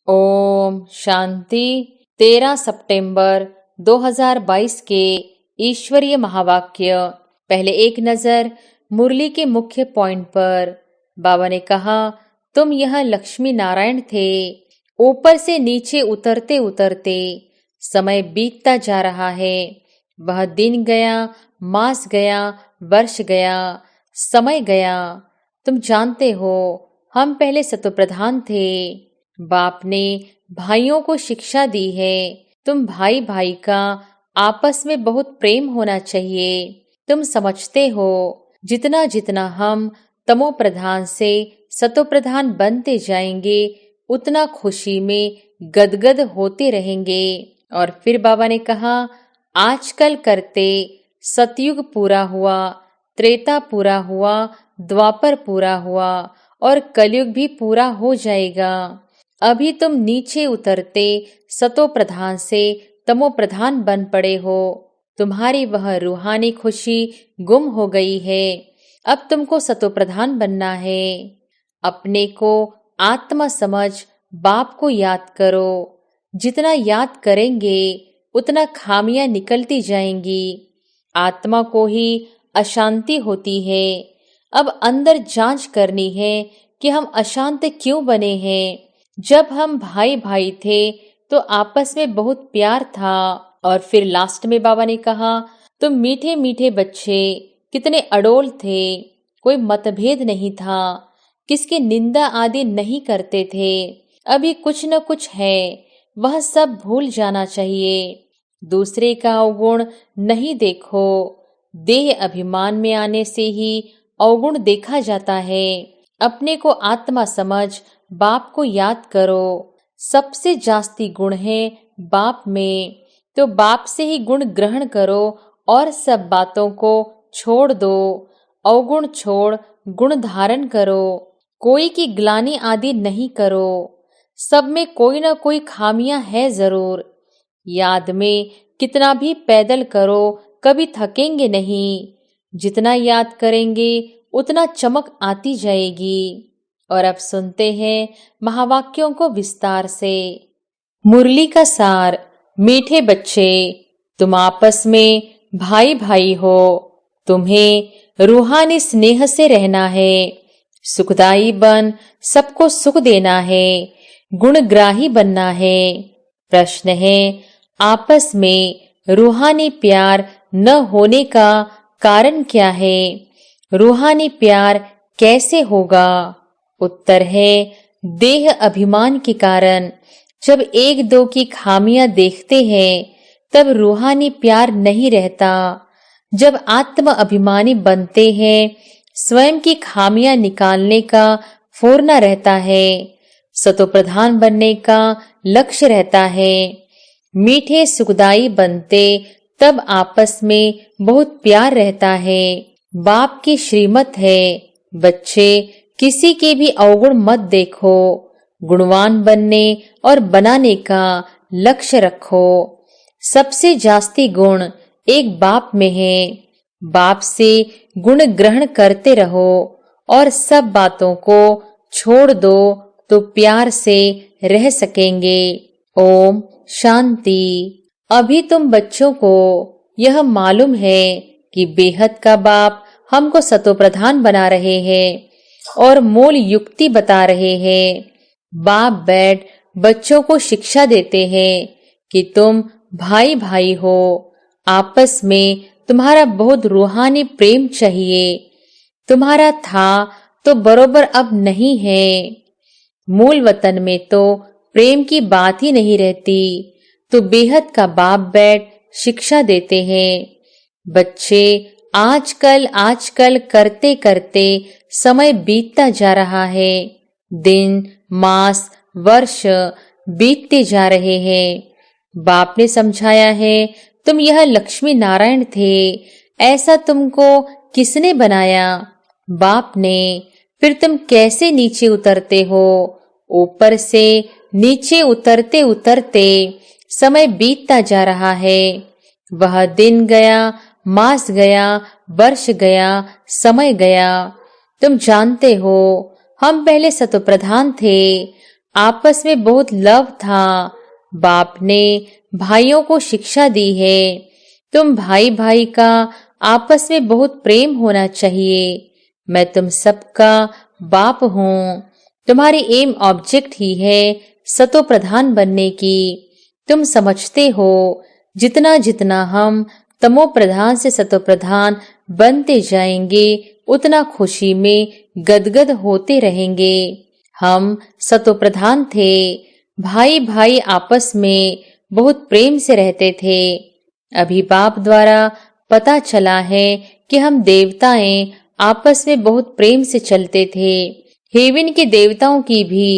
ओम शांति। 13 सितंबर 2022 के ईश्वरीय महावाक्य। पहले एक नजर मुरली के मुख्य पॉइंट पर। बाबा ने कहा, तुम यह लक्ष्मी नारायण थे। ऊपर से नीचे उतरते उतरते समय बीतता जा रहा है। वह दिन गया, मास गया, वर्ष गया, समय गया। तुम जानते हो, हम पहले सतोप्रधान थे। बाप ने भाइयों को शिक्षा दी है, तुम भाई भाई का आपस में बहुत प्रेम होना चाहिए। तुम समझते हो, जितना जितना हम तमो प्रधान से सतो प्रधान बनते जाएंगे, उतना खुशी में गदगद होते रहेंगे। और फिर बाबा ने कहा, आजकल करते सतयुग पूरा हुआ, त्रेता पूरा हुआ, द्वापर पूरा हुआ और कलयुग भी पूरा हो जाएगा। अभी तुम नीचे उतरते सतो प्रधान से तमो प्रधान बन पड़े हो। तुम्हारी वह रूहानी खुशी गुम हो गई है। अब तुमको सतो प्रधान बनना है। अपने को आत्मा समझ बाप को याद करो। जितना याद करेंगे उतना खामियां निकलती जाएंगी। आत्मा को ही अशांति होती है। अब अंदर जांच करनी है कि हम अशांत क्यों बने हैं। जब हम भाई भाई थे तो आपस में बहुत प्यार था। और फिर लास्ट में बाबा ने कहा, तुम मीठे मीठे बच्चे कितने अडोल थे। कोई मतभेद नहीं था, किसकी निंदा आदि नहीं करते थे। अभी कुछ न कुछ है, वह सब भूल जाना चाहिए। दूसरे का अवगुण नहीं देखो। देह अभिमान में आने से ही अवगुण देखा जाता है। अपने को आत्मा समझ बाप को याद करो। सबसे जास्ती गुण है बाप में, तो बाप से ही गुण ग्रहण करो और सब बातों को छोड़ दो। अवगुण छोड़ गुण धारण करो। कोई की ग्लानि आदि नहीं करो। सब में कोई न कोई खामियां है जरूर। याद में कितना भी पैदल करो, कभी थकेंगे नहीं। जितना याद करेंगे उतना चमक आती जाएगी। और अब सुनते हैं महावाक्यों को विस्तार से। मुरली का सार। मीठे बच्चे, तुम आपस में भाई भाई हो। तुम्हें रूहानी स्नेह से रहना है। सुखदाई बन सबको सुख देना है। गुणग्राही बनना है। प्रश्न है, आपस में रूहानी प्यार न होने का कारण क्या है? रूहानी प्यार कैसे होगा? उत्तर है, देह अभिमान के कारण। जब एक दो की खामियां देखते हैं तब रूहानी प्यार नहीं रहता। जब आत्म अभिमानी बनते हैं, स्वयं की खामियां निकालने का फुर्ना रहता है। सतो प्रधान बनने का लक्ष्य रहता है। मीठे सुखदाई बनते तब आपस में बहुत प्यार रहता है। बाप की श्रीमत है, बच्चे किसी के भी अवगुण मत देखो। गुणवान बनने और बनाने का लक्ष्य रखो। सबसे जास्ती गुण एक बाप में है। बाप से गुण ग्रहण करते रहो और सब बातों को छोड़ दो तो प्यार से रह सकेंगे। ओम शांति। अभी तुम बच्चों को यह मालूम है कि बेहद का बाप हमको सतो प्रधान बना रहे हैं और मूल युक्ति बता रहे हैं। बाप बैठ बच्चों को शिक्षा देते हैं कि तुम भाई भाई हो। आपस में तुम्हारा बहुत रूहानी प्रेम चाहिए। तुम्हारा था तो बरोबर अब नहीं है। मूल वतन में तो प्रेम की बात ही नहीं रहती। तो बेहद का बाप बैठ शिक्षा देते हैं। बच्चे आजकल करते करते समय बीतता जा रहा है। दिन, मास, वर्ष बीतते जा रहे हैं। बाप ने समझाया है, तुम यह लक्ष्मी नारायण थे। ऐसा तुमको किसने बनाया? बाप ने। फिर तुम कैसे नीचे उतरते हो? ऊपर से नीचे उतरते उतरते समय बीतता जा रहा है। वह दिन गया, मास गया, वर्ष गया, समय गया। तुम जानते हो, हम पहले सतो प्रधान थे। आपस में बहुत लव था। बाप ने भाइयों को शिक्षा दी है, तुम भाई भाई का आपस में बहुत प्रेम होना चाहिए। मैं तुम सबका बाप हूँ। तुम्हारी एम ऑब्जेक्ट ही है सतो प्रधान बनने की। तुम समझते हो जितना जितना हम तमो प्रधान से सतो प्रधान बनते जाएंगे उतना खुशी में गदगद होते रहेंगे। हम सतो प्रधान थे, भाई भाई आपस में बहुत प्रेम से रहते थे। अभी बाप द्वारा पता चला है कि हम देवताएं आपस में बहुत प्रेम से चलते थे। हेवन के देवताओं की भी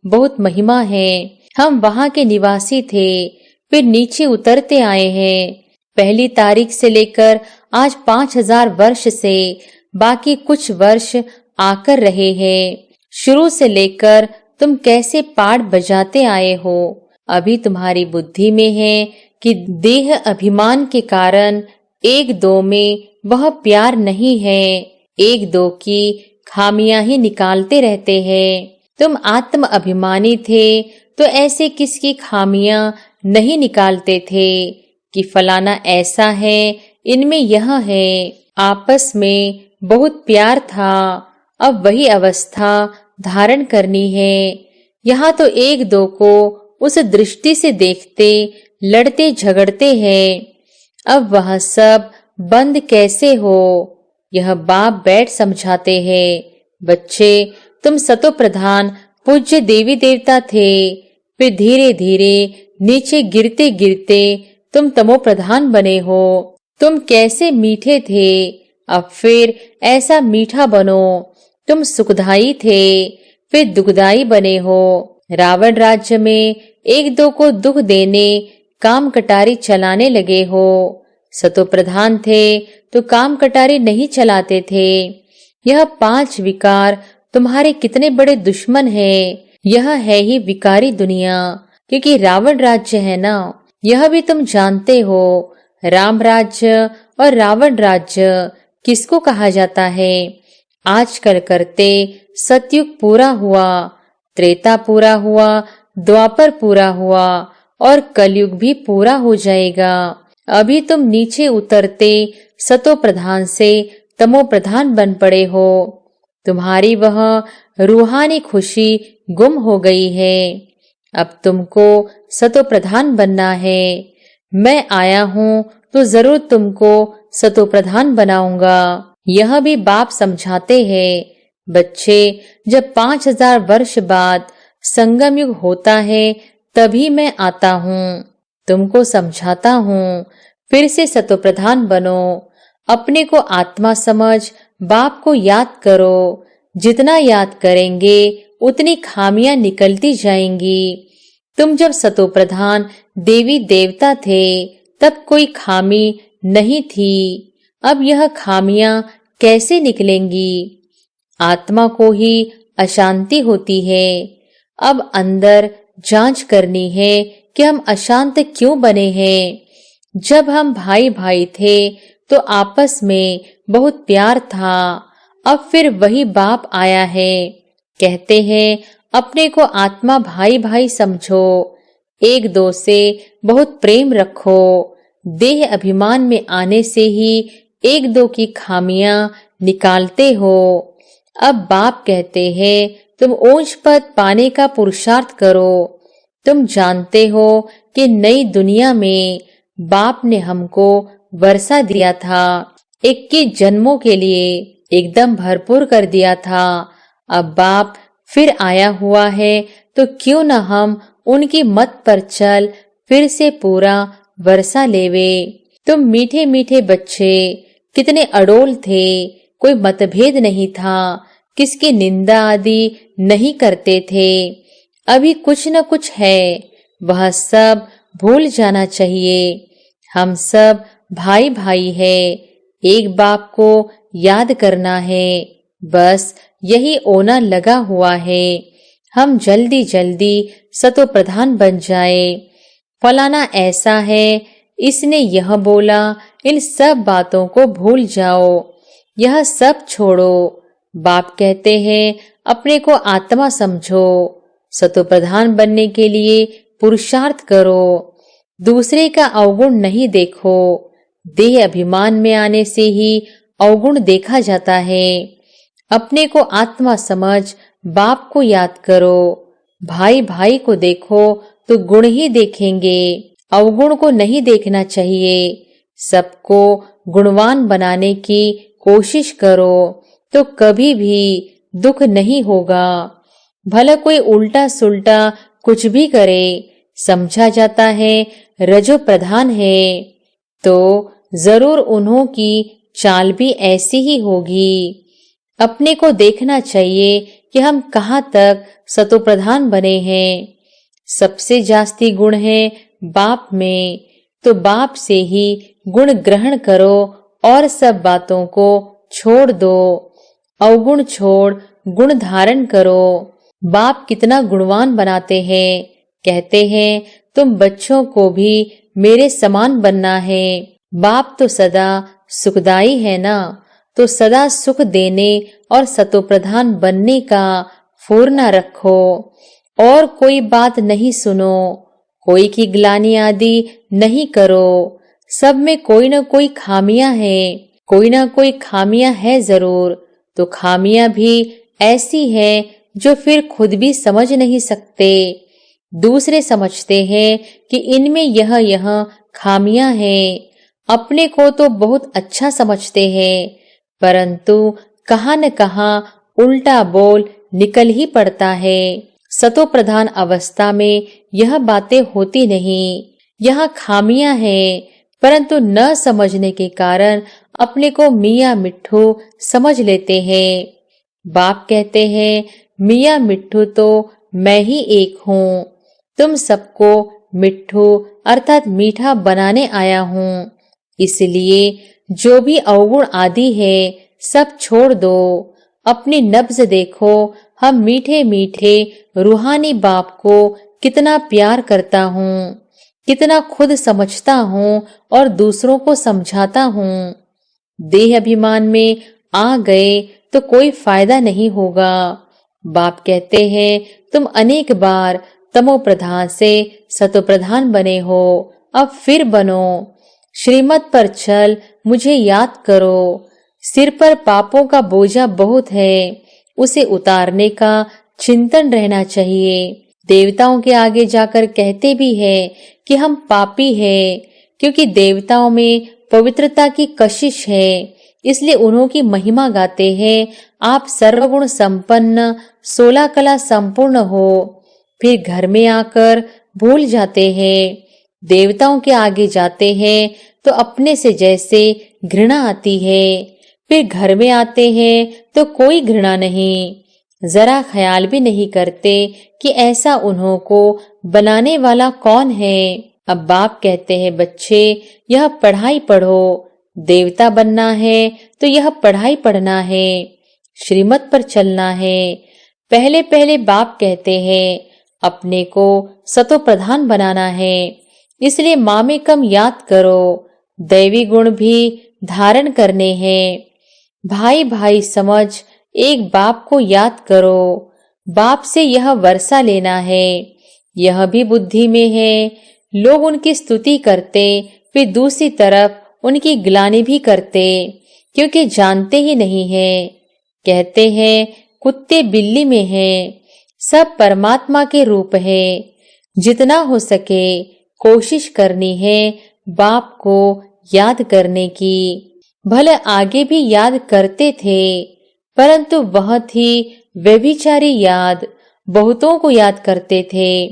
बहुत महिमा है। हम वहां के निवासी थे, फिर नीचे उतरते आए हैं। पहली तारीख से लेकर आज 5000 वर्ष से बाकी कुछ वर्ष आकर रहे हैं। शुरू से लेकर तुम कैसे पाठ बजाते आए हो। अभी तुम्हारी बुद्धि में है कि देह अभिमान के कारण एक दो में वह प्यार नहीं है, एक दो की खामियां ही निकालते रहते हैं। तुम आत्म अभिमानी थे तो ऐसे किसकी खामियां नहीं निकालते थे कि फलाना ऐसा है, इनमें यह है। आपस में बहुत प्यार था, अब वही अवस्था धारण करनी है। यहाँ तो एक दो को उस दृष्टि से देखते लड़ते झगड़ते हैं। अब वह सब बंद कैसे हो, यह बाप बैठ समझाते हैं। बच्चे, तुम सतो प्रधान पूज्य देवी देवता थे, फिर धीरे धीरे नीचे गिरते गिरते तुम तमो प्रधान बने हो। तुम कैसे मीठे थे, अब फिर ऐसा मीठा बनो। तुम सुखदाई थे, फिर दुखदाई बने हो। रावण राज्य में एक दो को दुख देने काम कटारी चलाने लगे हो। सतो प्रधान थे तो काम कटारी नहीं चलाते थे। यह 5 विकार तुम्हारे कितने बड़े दुश्मन हैं। यह है ही विकारी दुनिया, क्योंकि रावण राज्य है ना, यह भी तुम जानते हो। राम राज्य और रावण राज्य किसको कहा जाता है? आजकल करते सतयुग पूरा हुआ, त्रेता पूरा हुआ, द्वापर पूरा हुआ और कलयुग भी पूरा हो जाएगा। अभी तुम नीचे उतरते सतो प्रधान से तमो प्रधान बन पड़े हो। तुम्हारी वह रूहानी खुशी गुम हो गई है। अब तुमको सतो प्रधान बनना है। मैं आया हूँ तो जरूर तुमको सतो प्रधान बनाऊंगा। यह भी बाप समझाते हैं। बच्चे, जब 5000 वर्ष बाद संगम युग होता है तभी मैं आता हूँ, तुमको समझाता हूँ। फिर से सतो प्रधान बनो, अपने को आत्मा समझ बाप को याद करो। जितना याद करेंगे उतनी खामियां निकलती जाएंगी। तुम जब सतो प्रधान देवी देवता थे तब कोई खामी नहीं थी, अब यह खामियां कैसे निकलेंगी? आत्मा को ही अशांति होती है। अब अंदर जांच करनी है कि हम अशांत क्यों बने हैं। जब हम भाई भाई थे तो आपस में बहुत प्यार था। अब फिर वही बाप आया है, कहते हैं अपने को आत्मा भाई भाई समझो, एक दो से बहुत प्रेम रखो। देह अभिमान में आने से ही एक दो की खामियां निकालते हो। अब बाप कहते हैं तुम ऊंच पद पाने का पुरुषार्थ करो। तुम जानते हो कि नई दुनिया में बाप ने हमको वर्षा दिया था, 21 जन्मों के लिए एकदम भरपूर कर दिया था। अब बाप फिर आया हुआ है तो क्यों न हम उनकी मत पर चल फिर से पूरा वर्षा लेवे। तुम मीठे मीठे बच्चे कितने अडोल थे, कोई मतभेद नहीं था, किसकी निंदा आदि नहीं करते थे। अभी कुछ न कुछ है, वह सब भूल जाना चाहिए। हम सब भाई भाई है, एक बाप को याद करना है, बस यही ओना लगा हुआ है। हम जल्दी जल्दी सतो प्रधान बन जाए। फलाना ऐसा है, इसने यह बोला, इन सब बातों को भूल जाओ, यह सब छोड़ो। बाप कहते हैं अपने को आत्मा समझो, सतोप्रधान बनने के लिए पुरुषार्थ करो। दूसरे का अवगुण नहीं देखो। देह अभिमान में आने से ही अवगुण देखा जाता है। अपने को आत्मा समझ बाप को याद करो। भाई भाई को देखो तो गुण ही देखेंगे, अवगुण को नहीं देखना चाहिए। सबको गुणवान बनाने की कोशिश करो तो कभी भी दुख नहीं होगा। भला कोई उल्टा सुल्टा कुछ भी करे, समझा जाता है रजो प्रधान है, तो जरूर उन्हों की चाल भी ऐसी ही होगी। अपने को देखना चाहिए कि हम कहाँ तक सतोप्रधान बने हैं। सबसे जास्ती गुण है बाप में, तो बाप से ही गुण ग्रहण करो और सब बातों को छोड़ दो। अवगुण छोड़ गुण धारण करो। बाप कितना गुणवान बनाते हैं। कहते हैं तुम बच्चों को भी मेरे समान बनना है। बाप तो सदा सुखदाई है ना, तो सदा सुख देने और सतोप्रधान बनने का फूरना रखो और कोई बात नहीं सुनो। कोई की ग्लानि आदि नहीं करो। सब में कोई न कोई खामियां है, कोई न कोई खामियां है जरूर। तो खामियां भी ऐसी है जो फिर खुद भी समझ नहीं सकते। दूसरे समझते हैं कि इनमें यह खामियां हैं। अपने को तो बहुत अच्छा समझते हैं, परंतु कहाँ न कहाँ उल्टा बोल निकल ही पड़ता है। सतोप्रधान अवस्था में यह बातें होती नहीं। यहाँ खामियां हैं, परंतु न समझने के कारण अपने को मियाँ मिट्ठू समझ लेते हैं। बाप कहते हैं मियाँ मिट्ठू तो मैं ही एक हूँ। तुम सबको मिट्ठू अर्थात मीठा बनाने आया हूँ। इसलिए जो भी अवगुण आदि है सब छोड़ दो। अपनी नब्ज देखो। हम मीठे मीठे रूहानी बाप को कितना प्यार करता हूँ, कितना खुद समझता हूँ और दूसरों को समझाता हूँ। देह अभिमान में आ गए तो कोई फायदा नहीं होगा। बाप कहते हैं तुम अनेक बार तमो प्रधान से सतो प्रधान बने हो, अब फिर बनो। श्रीमत पर चल, मुझे याद करो। सिर पर पापों का बोझा बहुत है, उसे उतारने का चिंतन रहना चाहिए। देवताओं के आगे जाकर कहते भी हैं कि हम पापी हैं, क्योंकि देवताओं में पवित्रता की कशिश है, इसलिए उन्हों की महिमा गाते हैं। आप सर्वगुण संपन्न 16 कला संपूर्ण हो। फिर घर में आकर भूल जाते हैं। देवताओं के आगे जाते हैं तो अपने से जैसे घृणा आती है, फिर घर में आते हैं तो कोई घृणा नहीं। जरा ख्याल भी नहीं करते कि ऐसा उन्हों को बनाने वाला कौन है। अब बाप कहते हैं बच्चे यह पढ़ाई पढ़ो। देवता बनना है तो यह पढ़ाई पढ़ना है, श्रीमत पर चलना है। पहले पहले बाप कहते हैं अपने को सतो प्रधान बनाना है, इसलिए माँ कम याद करो। दैवी गुण भी धारण करने हैं। भाई भाई समझ एक बाप को याद करो। बाप से यह वर्षा लेना है, यह भी बुद्धि में है। लोग उनकी स्तुति करते, फिर दूसरी तरफ उनकी ग्लानि भी करते, क्योंकि जानते ही नहीं है। कहते हैं कुत्ते बिल्ली में है, सब परमात्मा के रूप है। जितना हो सके कोशिश करनी है बाप को याद करने की। भले आगे भी याद करते थे, परंतु वह थी व्यभिचारी याद, बहुतों को याद करते थे।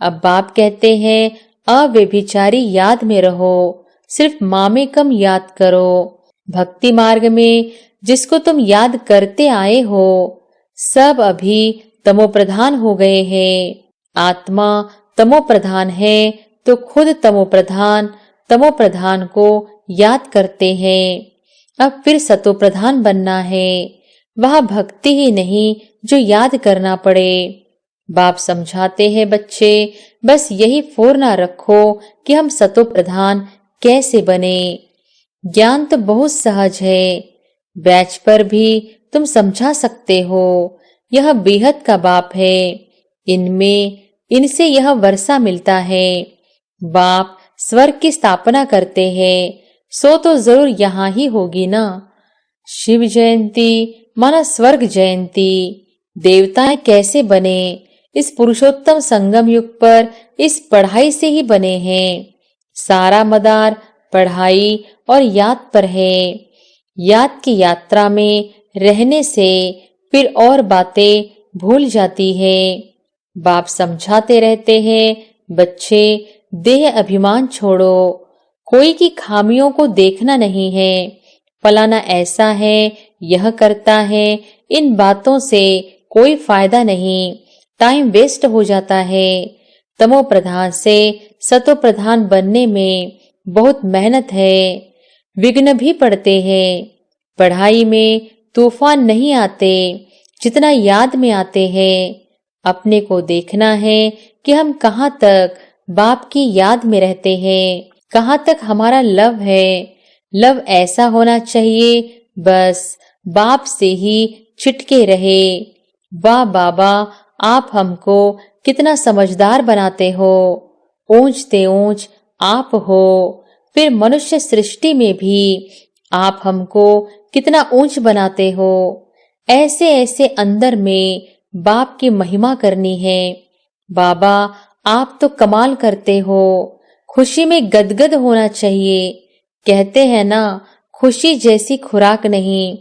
अब बाप कहते हैं अव्यभिचारी याद में रहो, सिर्फ माँ कम याद करो। भक्ति मार्ग में जिसको तुम याद करते आए हो, सब अभी तमोप्रधान हो गए हैं। आत्मा तमोप्रधान है तो खुद तमोप्रधान को याद करते हैं। अब फिर सतोप्रधान बनना है। वह भक्ति ही नहीं जो याद करना पड़े। बाप समझाते हैं बच्चे बस यही फौरना रखो कि हम सतोप्रधान कैसे बने। ज्ञान तो बहुत सहज है, बैच पर भी तुम समझा सकते हो। यह बेहद का बाप है। इनसे यह वर्षा मिलता है। बाप स्वर्ग की स्थापना करते हैं, सो तो जरूर यहाँ ही होगी ना। शिव जयंती माना स्वर्ग जयंती। देवताएं कैसे बने? इस पुरुषोत्तम संगम युग पर इस पढ़ाई से ही बने हैं। सारा मदार पढ़ाई और याद पर है। याद की यात्रा में रहने से फिर और बातें भूल जाती है। बाप समझाते रहते हैं, बच्चे देह अभिमान छोड़ो, कोई की खामियों को देखना नहीं है। फलाना ऐसा है, यह करता है, इन बातों से कोई फायदा नहीं, टाइम वेस्ट हो जाता है। तमो प्रधान से सतो प्रधान बनने में बहुत मेहनत है, विघ्न भी पड़ते हैं। पढ़ाई में तूफान नहीं आते जितना याद में आते हैं। अपने को देखना है कि हम कहाँ तक बाप की याद में रहते हैं, कहाँ तक हमारा लव है। लव ऐसा होना चाहिए बस बाप से ही चिटके रहे। वाह बाबा, आप हमको कितना समझदार बनाते हो। ऊंचते ऊंच आप हो, फिर मनुष्य सृष्टि में भी आप हमको कितना ऊंच बनाते हो। ऐसे ऐसे अंदर में बाप की महिमा करनी है। बाबा आप तो कमाल करते हो। खुशी में गदगद होना चाहिए। कहते हैं ना, खुशी जैसी खुराक नहीं,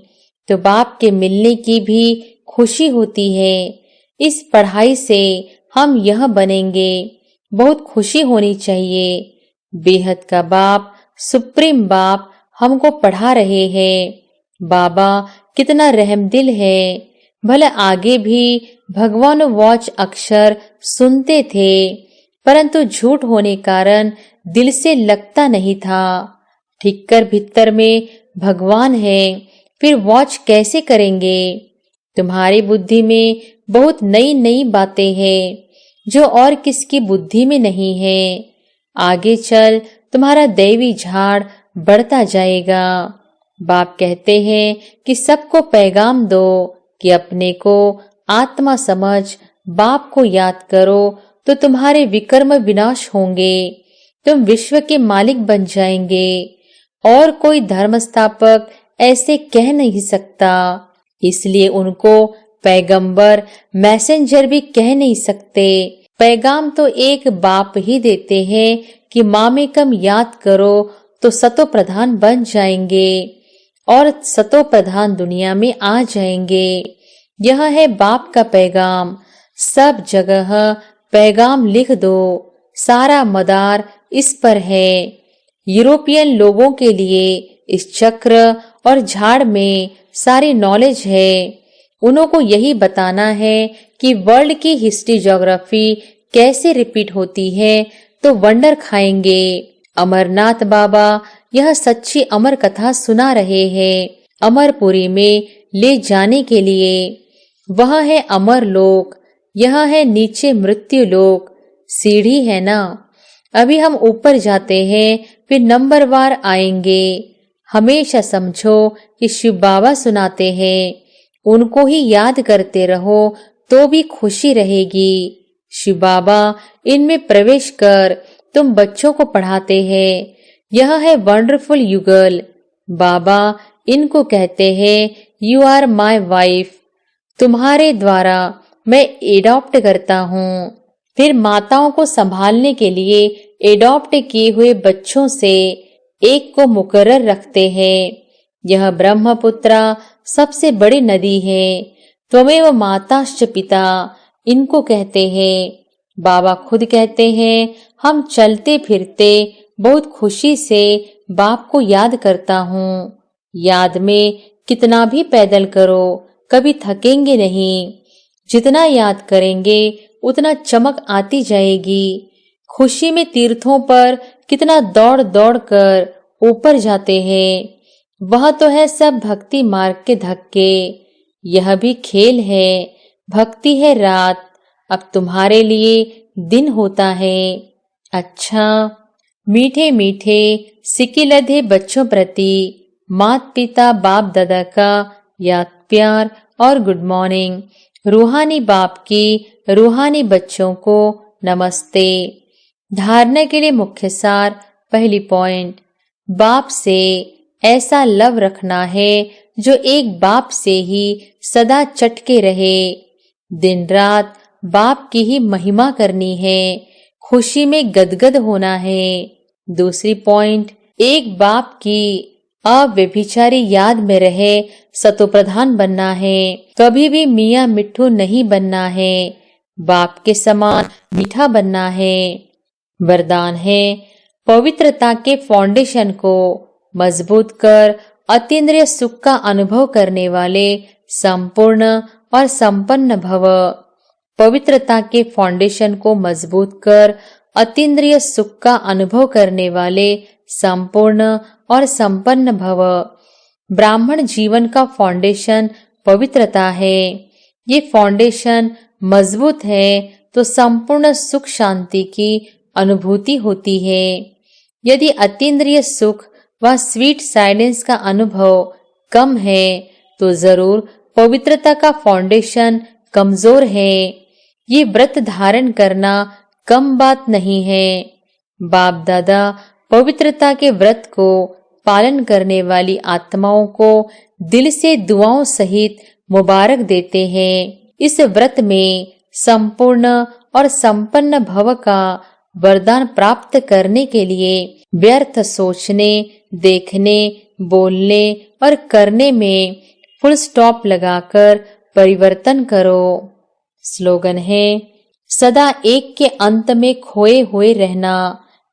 तो बाप के मिलने की भी खुशी होती है। इस पढ़ाई से हम यह बनेंगे, बहुत खुशी होनी चाहिए। बेहद का बाप, सुप्रीम बाप हमको पढ़ा रहे हैं। बाबा कितना रहमदिल है। भले आगे भी भगवान वॉच अक्षर सुनते थे, परंतु झूठ होने कारण दिल से लगता नहीं था। ठिक्कर भीतर में भगवान है, फिर वॉच कैसे करेंगे? तुम्हारी बुद्धि में बहुत नई नई बातें हैं जो और किसकी बुद्धि में नहीं है। आगे चल तुम्हारा दैवी झाड़ बढ़ता जाएगा। बाप कहते हैं कि सबको पैगाम दो कि अपने को आत्मा समझ बाप को याद करो तो तुम्हारे विकर्म विनाश होंगे। तुम विश्व के मालिक बन जाएंगे और कोई धर्म स्थापक ऐसे कह नहीं सकता। इसलिए उनको पैगंबर, मैसेंजर भी कह नहीं सकते। पैगाम तो एक बाप ही देते हैं कि माँ में कम याद करो तो सतो प्रधान बन जाएंगे और सतो प्रधान दुनिया में आ जाएंगे। यह है बाप का पैगाम। सब जगह पैगाम लिख दो, सारा मदार इस पर है। यूरोपियन लोगों के लिए इस चक्र और झाड़ में सारी नॉलेज है। उनको यही बताना है कि वर्ल्ड की हिस्ट्री ज्योग्राफी कैसे रिपीट होती है, तो वंडर खाएंगे। अमरनाथ बाबा यह सच्ची अमर कथा सुना रहे हैं अमरपुरी में ले जाने के लिए। वह है अमर लोक, यह है नीचे मृत्यु लोक। सीढ़ी है ना, अभी हम ऊपर जाते हैं फिर नंबरवार आएंगे। हमेशा समझो कि शिव बाबा सुनाते हैं, उनको ही याद करते रहो तो भी खुशी रहेगी। शिव बाबा इनमें प्रवेश कर तुम बच्चों को पढ़ाते हैं। यह है वंडरफुल युगल। बाबा इनको कहते हैं यू आर माय वाइफ, तुम्हारे द्वारा मैं एडॉप्ट करता हूँ। फिर माताओं को संभालने के लिए एडॉप्ट किए हुए बच्चों से एक को मुकर्रर रखते हैं। यह ब्रह्मपुत्रा सबसे बड़ी नदी है। त्वमेव माताश्च पिता इनको कहते हैं। बाबा खुद कहते हैं हम चलते फिरते बहुत खुशी से बाप को याद करता हूँ। याद में कितना भी पैदल करो कभी थकेंगे नहीं। जितना याद करेंगे उतना चमक आती जाएगी। खुशी में तीर्थों पर कितना दौड़ दौड़ कर ऊपर जाते हैं। वह तो है सब भक्ति मार्ग के धक्के। यह भी खेल है, भक्ति है रात, अब तुम्हारे लिए दिन होता है। अच्छा, मीठे मीठे सिकिलधे बच्चों प्रति माता पिता बाप दादा का याद प्यार और गुड मॉर्निंग। रूहानी बाप की रूहानी बच्चों को नमस्ते। धारणा के लिए मुख्य सार। पहली पॉइंट, बाप से ऐसा लव रखना है जो एक बाप से ही सदा चटके रहे। दिन रात बाप की ही महिमा करनी है, खुशी में गदगद होना है। दूसरी पॉइंट, एक बाप की अव्यभिचारी याद में रहे सतोप्रधान बनना है, कभी भी मियाँ मिट्ठू नहीं बनना है, बाप के समान मीठा बनना है। वरदान है, पवित्रता के फाउंडेशन को मजबूत कर अतीन्द्रिय सुख का अनुभव करने वाले संपूर्ण और संपन्न भव। पवित्रता के फाउंडेशन को मजबूत कर अतीन्द्रिय सुख का अनुभव करने वाले संपूर्ण और संपन्न भव। ब्राह्मण जीवन का फाउंडेशन पवित्रता है। ये फाउंडेशन मजबूत है तो संपूर्ण सुख शांति की अनुभूति होती है। यदि अतीन्द्रिय सुख व स्वीट साइलेंस का अनुभव कम है तो जरूर पवित्रता का फाउंडेशन कमजोर है। ये व्रत धारण करना कम बात नहीं है। बाप दादा पवित्रता के व्रत को पालन करने वाली आत्माओं को दिल से दुआओं सहित मुबारक देते हैं। इस व्रत में संपूर्ण और संपन्न भव का वरदान प्राप्त करने के लिए व्यर्थ सोचने, देखने, बोलने और करने में फुल स्टॉप लगाकर परिवर्तन करो। स्लोगन है, सदा एक के अंत में खोए हुए रहना,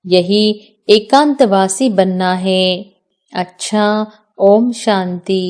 यही एकांतवासी बनना है। अच्छा, ओम शांति।